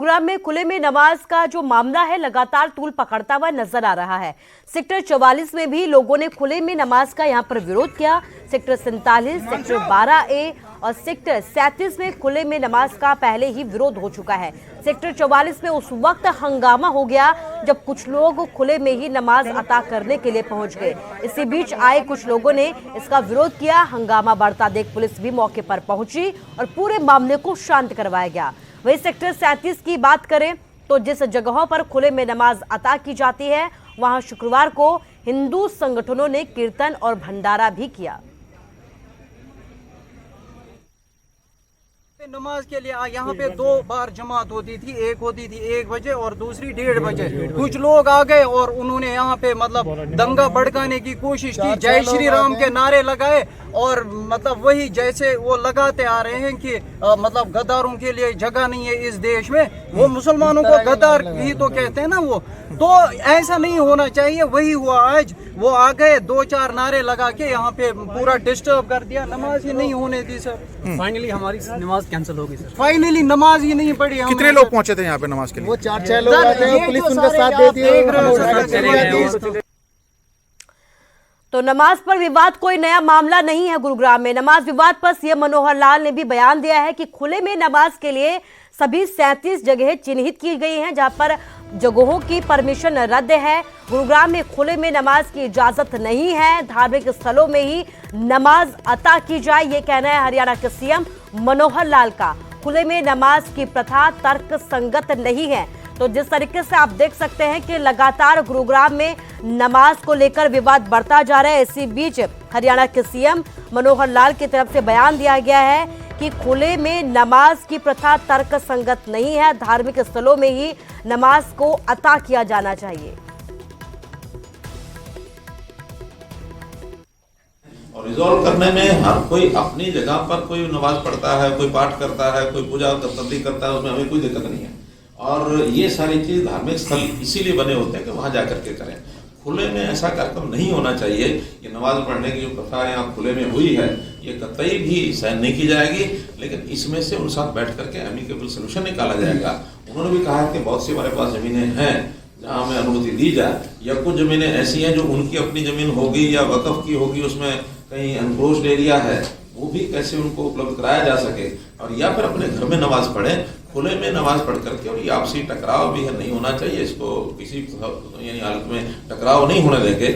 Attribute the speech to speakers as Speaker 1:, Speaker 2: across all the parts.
Speaker 1: गुरुग्राम में खुले में नमाज का जो मामला है लगातार तूल पकड़ता हुआ नजर आ रहा है। सेक्टर 44 में भी लोगों ने खुले में नमाज का यहां पर विरोध किया। सेक्टर 47, सेक्टर 12A और सेक्टर 37 में खुले में नमाज का पहले ही विरोध हो चुका है। सेक्टर 44 में उस वक्त हंगामा हो गया जब कुछ लोग खुले में ही नमाज अता करने के लिए पहुंच गए। इसी बीच आए कुछ लोगों ने इसका विरोध किया। हंगामा बढ़ता देख पुलिस भी मौके पर पहुंची और पूरे मामले को शांत करवाया गया। वही सेक्टर 37 की बात करें तो जिस जगहों पर खुले में नमाज अता की जाती है वहां शुक्रवार को हिंदू संगठनों ने कीर्तन और भंडारा भी किया।
Speaker 2: नमाज के लिए यहाँ पे 2 बार जमात होती थी, एक होती थी 1 बजे और दूसरी 1:30 बजे। कुछ लोग आ गए और उन्होंने यहाँ पे मतलब दंगा भड़काने की कोशिश की, जय श्री राम के नारे लगाए और मतलब वही जैसे वो लगाते आ रहे हैं कि मतलब गद्दारों के लिए जगह नहीं है इस देश में। वो मुसलमानों को गद्दार ही तो कहते हैं ना वो, तो ऐसा नहीं होना चाहिए। वही हुआ आज, वो आ गए 2-4 नारे लगा के यहाँ पे पूरा डिस्टर्ब कर दिया, नमाज ही नहीं होने दी सर।
Speaker 3: फाइनली हमारी नमाज कैंसिल हो गई सर।
Speaker 2: फाइनली नमाज ही नहीं पड़ी।
Speaker 4: कितने लोग पहुंचे थे यहाँ पे नमाज के लिए?
Speaker 5: वो 4-6 लोग आते हैं, पुलिस उनका साथ देती है।
Speaker 1: तो नमाज पर विवाद कोई नया मामला नहीं है। गुरुग्राम में नमाज विवाद पर सीएम मनोहर लाल ने भी बयान दिया है कि खुले में नमाज के लिए सभी 37 जगहें चिन्हित की गई हैं जहां पर जगहों की परमिशन रद्द है। गुरुग्राम में खुले में नमाज की इजाजत नहीं है, धार्मिक स्थलों में ही नमाज अता की जाए, ये कहना है हरियाणा के सीएम मनोहर लाल का। खुले में नमाज की प्रथा तर्क संगत नहीं है। तो जिस तरीके से आप देख सकते हैं कि लगातार गुरुग्राम में नमाज को लेकर विवाद बढ़ता जा रहा है। इसी बीच हरियाणा के सीएम मनोहर लाल की तरफ से बयान दिया गया है कि खुले में नमाज की प्रथा तर्क संगत नहीं है, धार्मिक स्थलों में ही नमाज को अता किया जाना चाहिए।
Speaker 6: और रिजॉल्व करने में हर कोई अपनी जगह पर कोई नमाज पढ़ता है, कोई पाठ करता है, कोई पूजा तब्दील करता है, उसमें हमें कोई दिक्कत नहीं है। और ये सारी चीज धार्मिक स्थल इसीलिए बने होते हैं कि वहां जाकर के करें। खुले में ऐसा कार्यक्रम नहीं होना चाहिए। ये नमाज पढ़ने की जो प्रथा यहाँ खुले में हुई है ये कतई भी सहन नहीं की जाएगी, लेकिन इसमें से उन साथ बैठ करके एमिकेबल सोल्यूशन निकाला जाएगा। उन्होंने भी कहा कि बहुत सी हमारे पास जमीनें हैं जहाँ हमें अनुमति दी जाए, या कुछ जमीनें ऐसी हैं जो उनकी अपनी जमीन होगी या वक्फ की होगी, उसमें कहीं एनक्लोज्ड एरिया है, वो भी कैसे उनको उपलब्ध कराया जा सके, और या फिर अपने घर में नमाज पढ़ें। खुले में नमाज पढ़ करके, और ये आपसी टकराव भी नहीं होना चाहिए, इसको किसी यानी हालत में टकराव नहीं होने देंगे।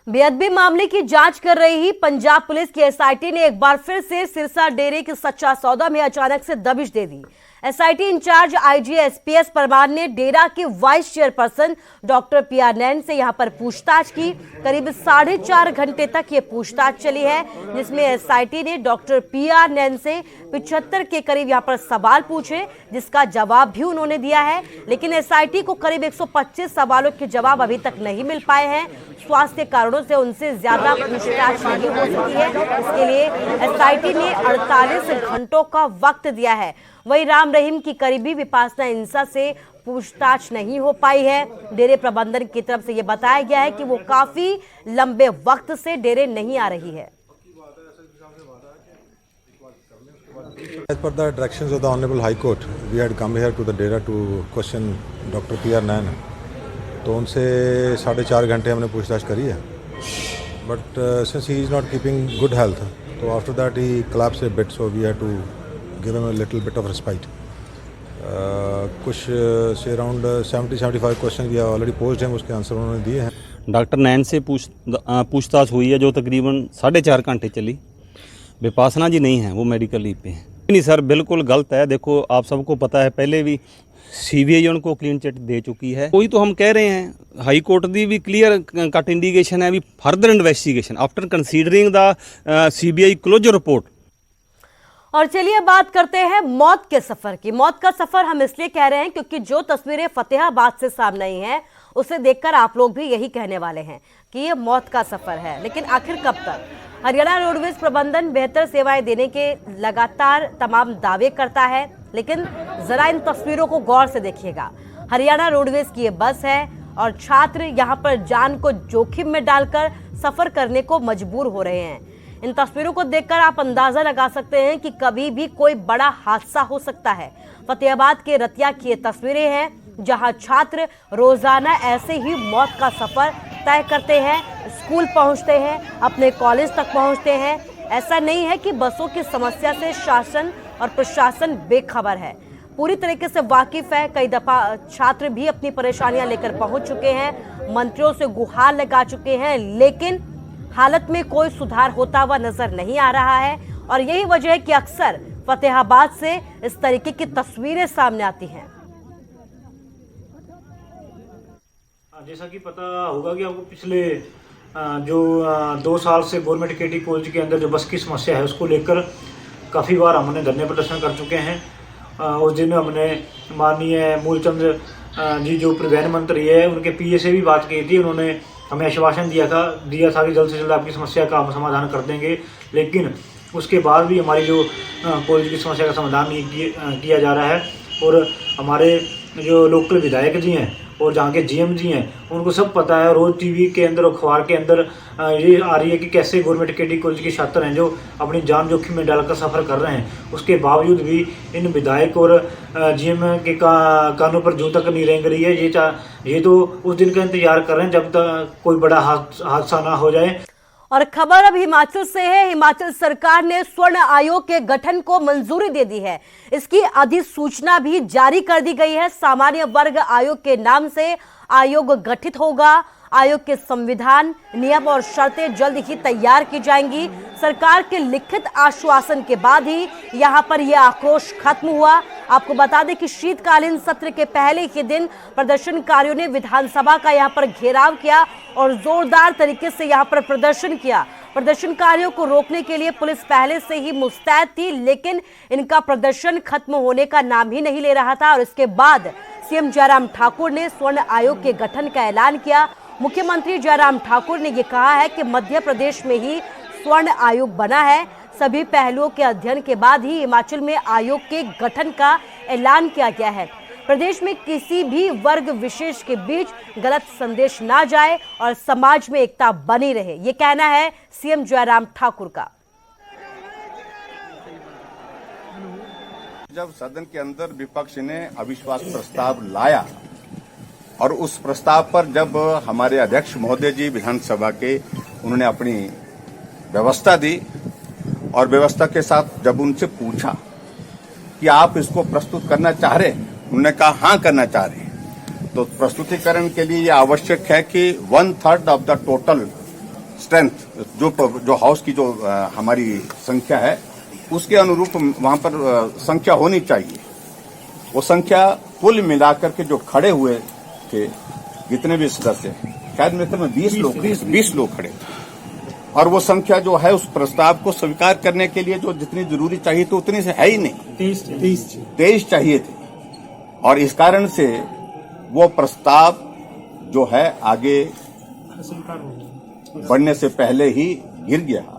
Speaker 1: बेअदबी मामले की जांच कर रही पंजाब पुलिस की एसआईटी ने एक बार फिर से सिरसा डेरे के सच्चा सौदा में अचानक से दबिश दे दी। SIT incharge IG SPS Parmar ने डेरा के vice chairperson doctor PR Nain से यहां पर पूछताछ की। करीब 4.5 घंटे तक ये पूछताछ चली है, जिसमें एसआईटी ने डॉक्टर पीआर नैन से 75 के करीब यहां पर सवाल पूछे, जिसका जवाब भी उन्होंने दिया है। लेकिन एसआईटी को करीब 125 सवालों के जवाब अभी तक नहीं मिल पाए हैं। स्वास्थ्य कारणों से उनसे ज्यादा पूछताछ नहीं हो सकी है, इसके लिए एसआईटी ने 48 घंटों का वक्त दिया है। वही राम रहीम की करीबी विपासना इंसा से पूछताछ नहीं हो पाई है। डेरे प्रबंधन की तरफ से यह बताया गया है कि वो काफी लंबे वक्त से डेरे नहीं आ रही है।
Speaker 7: As per the directions of the Honorable High Court, we had come here to the Dera to question Dr. P.R. Nain. तो उनसे 4.5 घंटे हमने पूछताछ करी है, but since he is not keeping good health, so after that he collapsed a bit, so we had to give him a little bit of respite. कुछ से around 70-75 question we have already posed him, उसके answer उन्होंने दिए हैं।
Speaker 3: Doctor नैन से पूछताछ हुई है जो तकरीबन 4.5 घंटे चली। विपासना जी नहीं है, वो मेडिकल लीव पे हैं। नहीं सर, बिल्कुल गलत है। देखो आप सबको पता है, पहले भी सीबीआई उनको क्लीन चिट दे चुकी है। वही तो हम कह रहे हैं, हाई कोर्ट दी भी क्लियर कट इंडिकेशन है, अभी further investigation after considering the CBI closure report.
Speaker 1: और चलिए बात करते हैं मौत के सफर की। मौत का सफर हम इसलिए कह रहे हैं क्योंकि जो तस्वीरें फतेहाबाद से सामने आई हैं उसे देखकर आप लोग भी यही कहने वाले हैं कि ये मौत का सफर है। लेकिन आखिर कब तक? हरियाणा रोडवेज प्रबंधन बेहतर सेवाएं देने के लगातार तमाम दावे करता है, लेकिन जरा इन तस्वीरों को गौर से देखिएगा। हरियाणा रोडवेज की ये बस है और छात्र यहाँ पर जान को जोखिम में डालकर सफर करने को मजबूर हो रहे हैं। इन तस्वीरों को देखकर आप अंदाजा लगा सकते हैं कि कभी भी कोई बड़ा हादसा हो सकता है। फतेहाबाद के रतिया की ये तस्वीरें हैं, जहां छात्र रोजाना ऐसे ही मौत का सफर तय करते हैं, स्कूल पहुंचते हैं, अपने कॉलेज तक पहुंचते हैं। ऐसा नहीं है कि बसों की समस्या से शासन और प्रशासन बेखबर है, पूरी तरीके से वाकिफ है। कई दफा छात्र भी अपनी परेशानियां लेकर पहुंच चुके हैं, मंत्रियों से गुहार लगा चुके हैं, लेकिन हालत में कोई सुधार होता हुआ नजर नहीं आ रहा है। और यही वजह है कि अक्सर फतेहाबाद से इस तरीके की तस्वीरें सामने आती हैं।
Speaker 4: जैसा कि पता होगा कि आपको पिछले जो 2 साल से गवर्नमेंट केटी कॉलेज के अंदर जो बस की समस्या है उसको लेकर काफ़ी बार हमने धरने प्रदर्शन कर चुके हैं। उस दिन हमने माननीय मूलचंद जी जो परिवहन मंत्री है उनके पीए से भी बात की थी। उन्होंने हमें आश्वासन दिया था कि जल्द से जल्द आपकी समस्या का हम समाधान कर देंगे, लेकिन उसके बाद भी हमारी जो कॉलेज की समस्या का समाधान नहीं किया जा रहा है। और हमारे जो लोकल विधायक जी हैं और जहाँ के जीएम जी हैं उनको सब पता है, रोज़ टीवी के अंदर और अखबार के अंदर ये आ रही है कि कैसे गवर्नमेंट केटी कॉलेज के छात्र हैं जो अपनी जान जोखिम में डालकर सफ़र कर रहे हैं। उसके बावजूद भी इन विधायक और जीएम के कानों पर जूं तक नहीं रेंग रही है। ये तो उस दिन का इंतजार कर रहे हैं जब तक कोई बड़ा हादसा ना हो जाए।
Speaker 1: और खबर अब हिमाचल से है। हिमाचल सरकार ने स्वर्ण आयोग के गठन को मंजूरी दे दी है। इसकी अधिसूचना भी जारी कर दी गई है। सामान्य वर्ग आयोग के नाम से आयोग गठित होगा। आयोग के संविधान, नियम और शर्तें जल्द ही तैयार की जाएंगी। सरकार के लिखित आश्वासन के बाद ही यहां पर यह आक्रोश खत्म हुआ। आपको बता दें कि शीतकालीन सत्र के पहले ही दिन प्रदर्शनकारियों ने विधानसभा का यहां पर घेराव किया और जोरदार तरीके से यहां पर प्रदर्शन किया। प्रदर्शनकारियों को रोकने के लिए पुलिस पहले से ही मुस्तैद थी, लेकिन इनका प्रदर्शन खत्म होने का नाम ही नहीं ले रहा था। और इसके बाद सीएम जयराम ठाकुर ने स्वर्ण आयोग के गठन का ऐलान किया। मुख्यमंत्री जयराम ठाकुर ने यह कहा है कि मध्य प्रदेश में ही स्वर्ण आयोग बना है। सभी पहलुओं के अध्ययन के बाद ही हिमाचल में आयोग के गठन का ऐलान किया गया है। प्रदेश में किसी भी वर्ग विशेष के बीच गलत संदेश ना जाए और समाज में एकता बनी रहे, ये कहना है सीएम जयराम ठाकुर का।
Speaker 8: जब सदन के अंदर विपक्ष ने अविश्वास प्रस्ताव लाया और उस प्रस्ताव पर जब हमारे अध्यक्ष महोदय जी विधानसभा के उन्होंने अपनी व्यवस्था दी और व्यवस्था के साथ जब उनसे पूछा कि आप इसको प्रस्तुत करना चाह रहे हैं, उन्होंने कहा हाँ करना चाह रहे हैं। तो प्रस्तुतिकरण के लिए यह आवश्यक है कि 1/3 ऑफ द टोटल स्ट्रेंथ जो हाउस की जो हमारी संख्या है उसके अनुरूप वहां पर संख्या होनी चाहिए। वो संख्या कुल मिलाकर के जो खड़े हुए थे जितने भी सदस्य, शायद मेरे में 20 लोग खड़े थे और वो संख्या जो है उस प्रस्ताव को स्वीकार करने के लिए जो जितनी जरूरी चाहिए तो उतनी से है ही नहीं, 23 चाहिए थे। और इस कारण से वो प्रस्ताव जो है आगे बढ़ने से पहले ही गिर गया।